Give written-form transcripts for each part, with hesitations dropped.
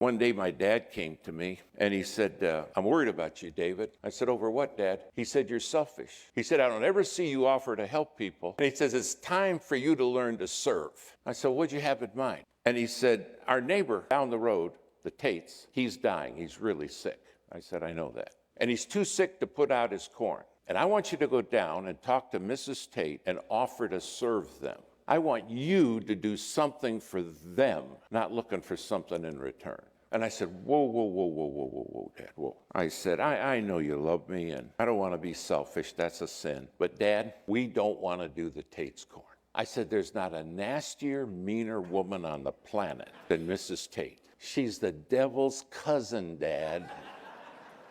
One day my dad came to me and he said, I'm worried about you, David. I said, over what, Dad? He said, you're selfish. He said, I don't ever see you offer to help people. And he says, it's time for you to learn to serve. I said, what'd you have in mind? And he said, our neighbor down the road, the Tates, he's dying. He's really sick. I said, I know that. And he's too sick to put out his corn. And I want you to go down and talk to Mrs. Tate and offer to serve them. I want you to do something for them, not looking for something in return. And I said, whoa, Dad, whoa. I said, I know you love me, and I don't want to be selfish. That's a sin. But, Dad, we don't want to do the Tate's corn. I said, there's not a nastier, meaner woman on the planet than Mrs. Tate. She's the devil's cousin, Dad.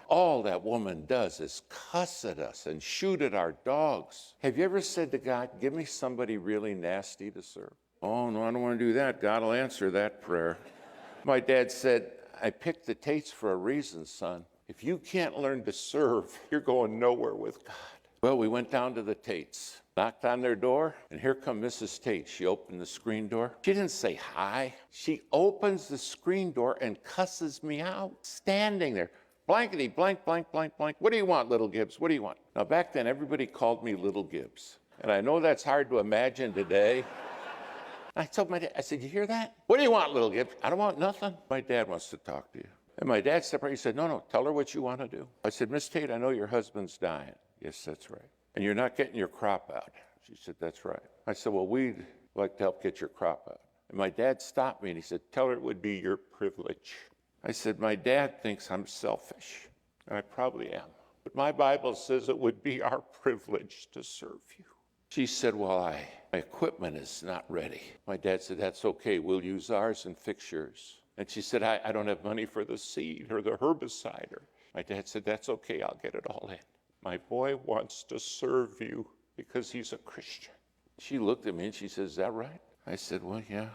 All that woman does is cuss at us and shoot at our dogs. Have you ever said to God, give me somebody really nasty to serve? Oh, no, I don't want to do that. God will answer that prayer. My dad said, I picked the Tates for a reason, son. If you can't learn to serve, you're going nowhere with God. Well, we went down to the Tates, knocked on their door, and here come Mrs. Tate. She opened the screen door. She didn't say hi. She opens the screen door and cusses me out, standing there. Blankety, blank, blank, blank, blank. What do you want, little Gibbs? What do you want? Now, back then, everybody called me little Gibbs. And I know that's hard to imagine today. I told my dad, I said, you hear that? What do you want, little Gibbs? I don't want nothing. My dad wants to talk to you. And my dad stepped right, he said, no, tell her what you want to do. I said, Miss Tate, I know your husband's dying. Yes, that's right. And you're not getting your crop out. She said, that's right. I said, well, we'd like to help get your crop out. And my dad stopped me and he said, tell her it would be your privilege. I said, my dad thinks I'm selfish, and I probably am. But my Bible says it would be our privilege to serve you. She said, well, my equipment is not ready. My dad said, that's okay. We'll use ours and fix yours. And she said, I don't have money for the seed or the herbicide. My dad said, that's okay. I'll get it all in. My boy wants to serve you because he's a Christian. She looked at me and she said, is that right? I said, well, yeah.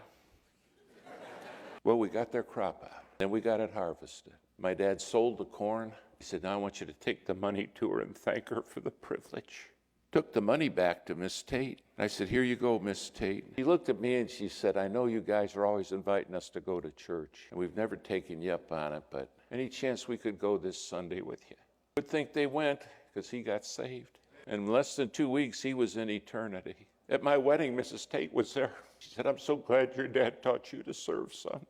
Well, we got their crop out. Then we got it harvested. My dad sold the corn. He said, now I want you to take the money to her and thank her for the privilege. Took the money back to Miss Tate. I said, here you go, Miss Tate. She looked at me and she said, I know you guys are always inviting us to go to church, and we've never taken you up on it, but any chance we could go this Sunday with you? I would think they went because he got saved. In less than 2 weeks, he was in eternity. At my wedding, Mrs. Tate was there. She said, I'm so glad your dad taught you to serve, son.